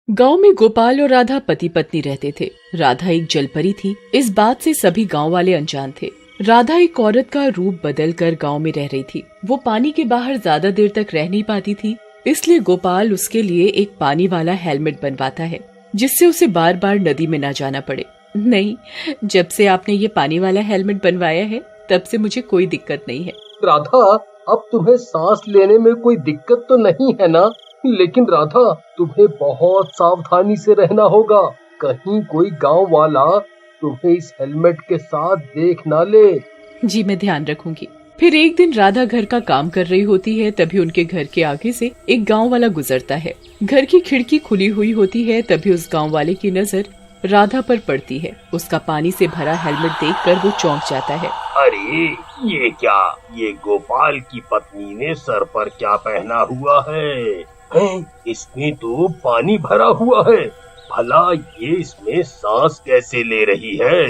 गांव में गोपाल और राधा पति पत्नी रहते थे। राधा एक जलपरी थी। इस बात से सभी गांव वाले अनजान थे। राधा एक औरत का रूप बदल कर गाँव में रह रही थी। वो पानी के बाहर ज्यादा देर तक रह नहीं पाती थी, इसलिए गोपाल उसके लिए एक पानी वाला हेलमेट बनवाता है, जिससे उसे बार बार नदी में न जाना पड़े। नहीं, जब से आपने ये पानी वाला हेलमेट बनवाया है तब से मुझे कोई दिक्कत नहीं है। राधा, अब तुम्हें सांस लेने में कोई दिक्कत तो नहीं है ना? लेकिन राधा, तुम्हें बहुत सावधानी से रहना होगा। कहीं कोई गांव वाला तुम्हें इस हेलमेट के साथ देख ना ले। जी, मैं ध्यान रखूंगी। फिर एक दिन राधा घर का काम कर रही होती है, तभी उनके घर के आगे से एक गांव वाला गुजरता है। घर की खिड़की खुली हुई होती है, तभी उस गांव वाले की नजर राधा पर पड़ती है। उसका पानी से भरा हेलमेट देखकर वो चौंक जाता है। अरे ये क्या? ये गोपाल की पत्नी ने सर पर क्या पहना हुआ है? इसमें तो पानी भरा हुआ है। भला ये इसमें सांस कैसे ले रही है?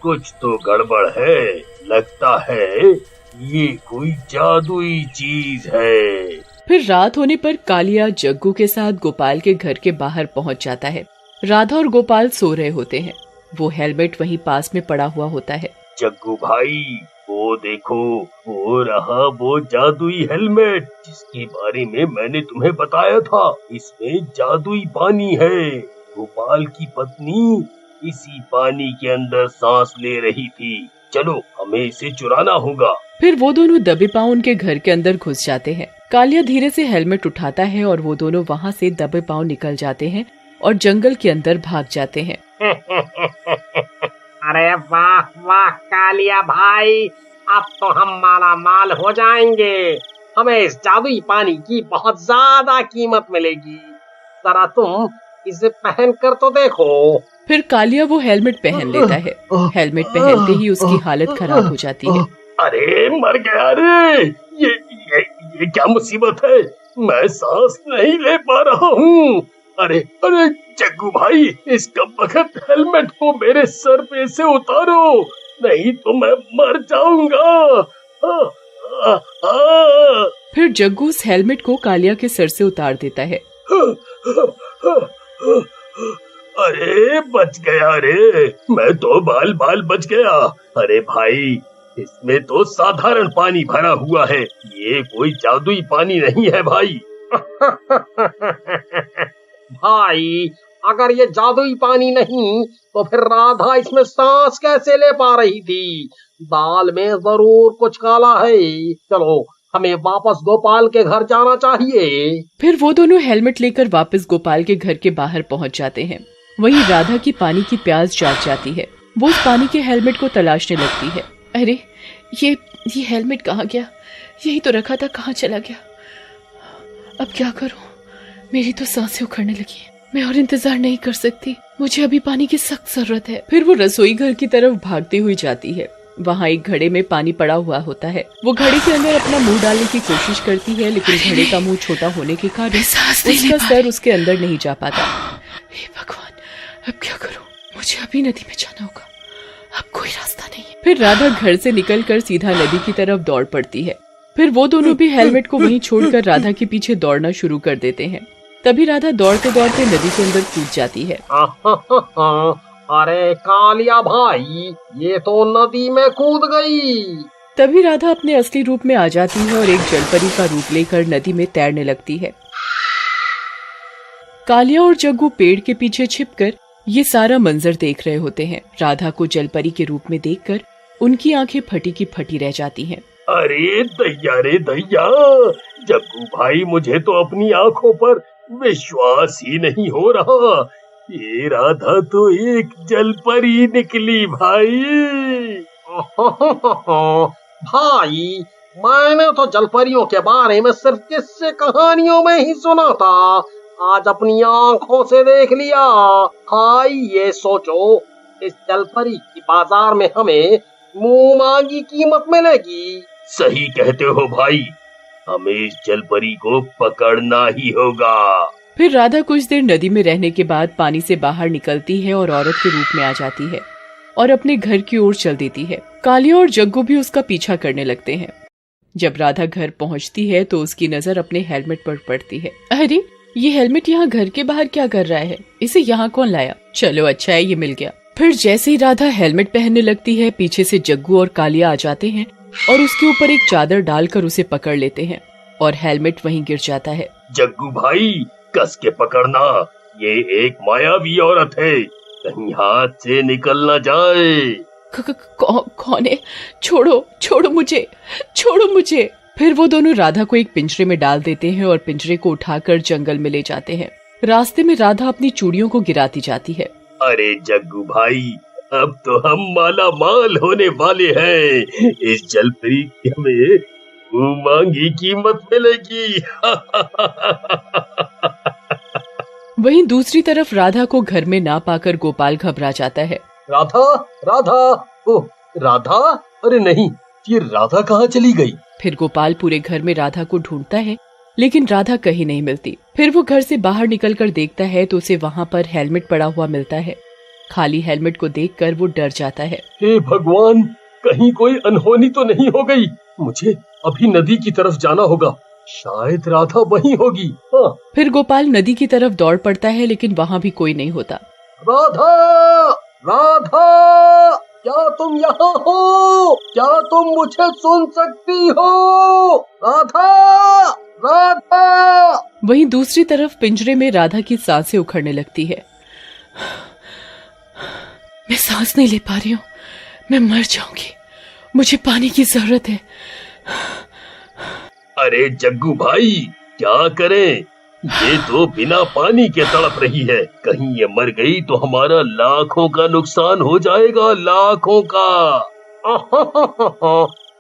कुछ तो गड़बड़ है। लगता है ये कोई जादुई चीज है। फिर रात होने पर कालिया जग्गू के साथ गोपाल के घर के बाहर पहुंच जाता है। राधा और गोपाल सो रहे होते हैं। वो हेलमेट वहीं पास में पड़ा हुआ होता है। जग्गू भाई, वो देखो, वो रहा वो जादुई हेलमेट जिसके बारे में मैंने तुम्हें बताया था। इसमें जादुई पानी है। गोपाल की पत्नी इसी पानी के अंदर सांस ले रही थी। चलो, हमें इसे चुराना होगा। फिर वो दोनों दबे पांव उनके घर के अंदर घुस जाते हैं। कालिया धीरे से हेलमेट उठाता है और वो दोनों वहाँ से दबे पांव निकल जाते हैं और जंगल के अंदर भाग जाते हैं। अरे वाह वाह कालिया भाई, अब तो हम माला माल हो जाएंगे। हमें इस जादुई पानी की बहुत ज्यादा कीमत मिलेगी। जरा तुम इसे पहन कर तो देखो। फिर कालिया वो हेलमेट पहन लेता है। हेलमेट पहनते ही उसकी हालत खराब हो जाती है। अरे मर गया रे! ये क्या मुसीबत है? मैं सांस नहीं ले पा रहा हूँ। अरे अरे जग्गू भाई, इस कमबख्त हेलमेट को मेरे सर पे से उतारो, नहीं तो मैं मर जाऊंगा। फिर जग्गू उस हेलमेट को कालिया के सर से उतार देता है। अरे बच गया रे! मैं तो बाल बाल बच गया। अरे भाई, इसमें तो साधारण पानी भरा हुआ है। ये कोई जादुई पानी नहीं है भाई। भाई, अगर ये जादुई पानी नहीं तो फिर राधा इसमें सांस कैसे ले पा रही थी? दाल में जरूर कुछ काला है। चलो, हमें वापस गोपाल के घर जाना चाहिए। फिर वो दोनों हेलमेट लेकर वापस गोपाल के घर के बाहर पहुंच जाते हैं। वहीं राधा की पानी की प्यास जाग जाती है। वो उस पानी के हेलमेट को तलाशने लगती है। अरे ये हेलमेट कहाँ गया? यही तो रखा था, कहाँ चला गया? अब क्या करूं? मेरी तो सांसें उखड़ने लगी है। मैं और इंतजार नहीं कर सकती। मुझे अभी पानी की सख्त जरूरत है। फिर वो रसोई घर की तरफ भागती हुई जाती है। वहाँ एक घड़े में पानी पड़ा हुआ होता है। वो घड़े के अंदर अपना मुंह डालने की कोशिश करती है, लेकिन घड़े का मुंह छोटा होने के कारण उसका सर उसके अंदर नहीं जा पाता। हे भगवान, अब क्या करूं? मुझे अभी नदी में जाना होगा। अब कोई रास्ता नहीं है। फिर राधा घर से निकलकर सीधा नदी की तरफ दौड़ पड़ती है। फिर वो दोनों भी हेलमेट को वहीं छोड़कर राधा के पीछे दौड़ना शुरू कर देते हैं। तभी राधा दौड़ते दौड़ते नदी के अंदर कूद जाती है। अरे कालिया भाई, ये तो नदी में कूद गई। तभी राधा अपने असली रूप में आ जाती है और एक जलपरी का रूप लेकर नदी में तैरने लगती है। कालिया और जग्गू पेड़ के पीछे छिपकर ये सारा मंजर देख रहे होते हैं। राधा को जलपरी के रूप में देखकर उनकी आंखें फटी की फटी रह जाती हैं। अरे दैया रे दैया! जग्गू भाई, मुझे तो अपनी आंखों पर विश्वास ही नहीं हो रहा। ये राधा तो एक जलपरी निकली भाई। भाई, मैंने तो जलपरियों के बारे में सिर्फ किस्से कहानियों में ही सुना था। आज अपनी आंखों से देख लिया। भाई, ये सोचो, इस जलपरी की बाजार में हमें मुंह मांगी कीमत मिलेगी। सही कहते हो भाई, हमें इस जलपरी को पकड़ना ही होगा। फिर राधा कुछ देर नदी में रहने के बाद पानी से बाहर निकलती है और औरत के रूप में आ जाती है और अपने घर की ओर चल देती है। कालिया और जग्गू भी उसका पीछा करने लगते हैं। जब राधा घर पहुंचती है तो उसकी नजर अपने हेलमेट पर पड़ती है। अरे ये हेलमेट यहाँ घर के बाहर क्या कर रहा है? इसे यहाँ कौन लाया? चलो अच्छा है ये मिल गया। फिर जैसे ही राधा हेलमेट पहनने लगती है, पीछे से जग्गू और कालिया आ जाते हैं और उसके ऊपर एक चादर डालकर उसे पकड़ लेते हैं और हेलमेट वहीं गिर जाता है। जग्गू भाई कस के पकड़ना, ये एक मायावी औरत है, कहीं हाथ से निकल ना जाए। कौन है? छोड़ो छोड़ो मुझे, छोड़ो मुझे। फिर वो दोनों राधा को एक पिंजरे में डाल देते हैं और पिंजरे को उठाकर जंगल में ले जाते हैं। रास्ते में राधा अपनी चूड़ियों को गिराती जाती है। अरे जग्गू भाई, अब तो हम माला माल होने वाले हैं। इस जलपरी की हमें मांगी कीमत मिलेगी। वहीं दूसरी तरफ राधा को घर में ना पाकर गोपाल घबरा जाता है। राधा, राधा, ओह राधा, अरे नहीं, ये राधा कहाँ चली गई? फिर गोपाल पूरे घर में राधा को ढूंढता है, लेकिन राधा कहीं नहीं मिलती। फिर वो घर से बाहर निकलकर देखता है तो उसे वहाँ पर हेलमेट पड़ा हुआ मिलता है। खाली हेलमेट को देखकर वो डर जाता है। हे भगवान, कहीं कोई अनहोनी तो नहीं हो गई? मुझे अभी नदी की तरफ जाना होगा, शायद राधा वहीं होगी। हाँ। फिर गोपाल नदी की तरफ दौड़ पड़ता है, लेकिन वहाँ भी कोई नहीं होता। राधा, राधा, क्या तुम यहाँ हो? क्या तुम मुझे सुन सकती हो? राधा, राधा। वहीं दूसरी तरफ पिंजरे में राधा की सांसें उखड़ने लगती है। मैं सांस नहीं ले पा रही हूँ, मैं मर जाऊंगी, मुझे पानी की जरूरत है। अरे जग्गू भाई क्या करें, ये तो बिना पानी के तड़प रही है, कहीं ये मर गई तो हमारा लाखों का नुकसान हो जाएगा, लाखों का।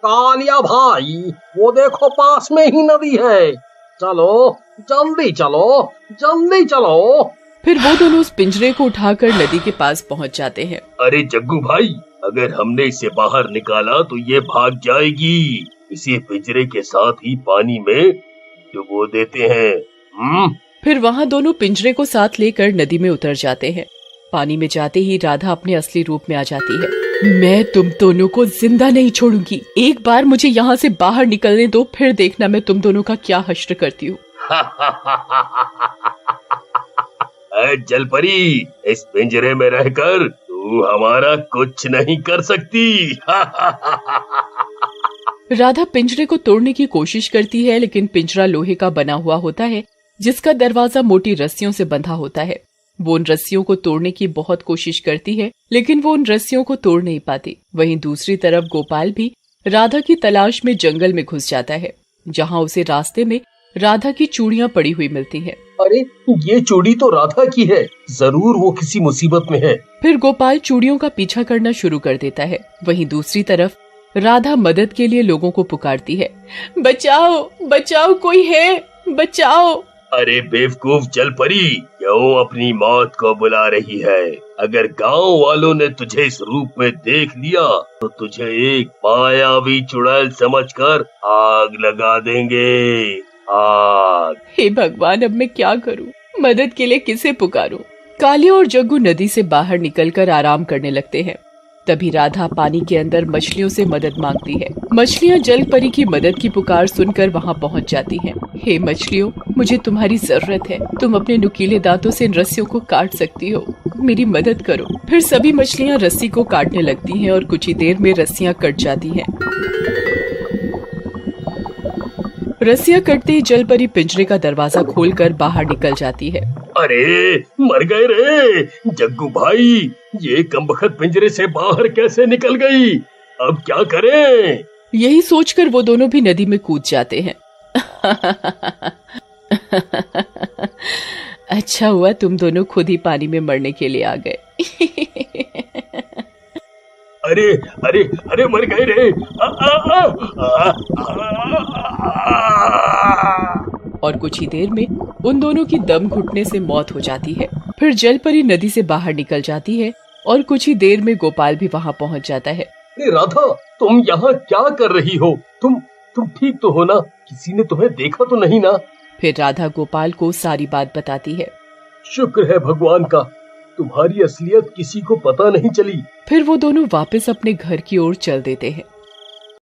कालिया भाई, वो देखो पास में ही नदी है, चलो जल्दी चलो, जल्दी चलो। फिर वो दोनों उस पिंजरे को उठाकर नदी के पास पहुंच जाते हैं। अरे जग्गू भाई, अगर हमने इसे बाहर निकाला तो ये भाग जाएगी, इसे पिंजरे के साथ ही पानी में डुबो देते हैं। फिर वहाँ दोनों पिंजरे को साथ लेकर नदी में उतर जाते हैं। पानी में जाते ही राधा अपने असली रूप में आ जाती है। मैं तुम दोनों को जिंदा नहीं छोड़ूंगी, एक बार मुझे यहाँ से बाहर निकलने दो, फिर देखना मैं तुम दोनों का क्या हश्र करती हूँ। जलपरी, इस पिंजरे में रहकर तू हमारा कुछ नहीं कर सकती। राधा पिंजरे को तोड़ने की कोशिश करती है, लेकिन पिंजरा लोहे का बना हुआ होता है, जिसका दरवाजा मोटी रस्सियों से बंधा होता है। वो उन रस्सियों को तोड़ने की बहुत कोशिश करती है, लेकिन वो उन रस्सियों को तोड़ नहीं पाती। वहीं दूसरी तरफ गोपाल भी राधा की तलाश में जंगल में घुस जाता है, जहाँ उसे रास्ते में राधा की चूड़ियाँ पड़ी हुई मिलती हैं। अरे ये चूड़ी तो राधा की है, जरूर वो किसी मुसीबत में है। फिर गोपाल चूड़ियों का पीछा करना शुरू कर देता है। वहीं दूसरी तरफ राधा मदद के लिए लोगों को पुकारती है। बचाओ, बचाओ, कोई है, बचाओ। अरे बेवकूफ जलपरी, क्यों अपनी मौत को बुला रही है? अगर गांव वालों ने तुझे इस रूप में देख लिया तो तुझे एक मायावी चुड़ैल समझकर आग लगा देंगे, आग। हे भगवान, अब मैं क्या करूं? मदद के लिए किसे पुकारूं? कालिया और जग्गू नदी से बाहर निकलकर आराम करने लगते हैं। तभी राधा पानी के अंदर मछलियों से मदद मांगती है। मछलियाँ जल परी की मदद की पुकार सुनकर वहाँ पहुँच जाती हैं। हे मछलियों, मुझे तुम्हारी जरूरत है, तुम अपने नुकीले दांतों से इन रस्सियों को काट सकती हो, मेरी मदद करो। फिर सभी मछलियाँ रस्सी को काटने लगती हैं और कुछ ही देर में रस्सियाँ कट जाती हैं। रस्सियाँ कटते ही जल परी पिंजरे का दरवाजा खोलकर बाहर निकल जाती है। अरे मर गए रे जग्गू भाई, ये कमबख्त पिंजरे से बाहर कैसे निकल गई? अब क्या करें? यही सोचकर वो दोनों भी नदी में कूद जाते हैं। अच्छा हुआ तुम दोनों खुद ही पानी में मरने के लिए आ गए। अरे अरे अरे मर गए रे। और कुछ ही देर में उन दोनों की दम घुटने से मौत हो जाती है। फिर जलपरी नदी से बाहर निकल जाती है और कुछ ही देर में गोपाल भी वहाँ पहुँच जाता है। राधा, तुम यहाँ क्या कर रही हो? तुम ठीक तो हो ना? किसी ने तुम्हें देखा तो नहीं ना? फिर राधा गोपाल को सारी बात बताती है। शुक्र है भगवान का, तुम्हारी असलियत किसी को पता नहीं चली। फिर वो दोनों वापस अपने घर की ओर चल देते हैं।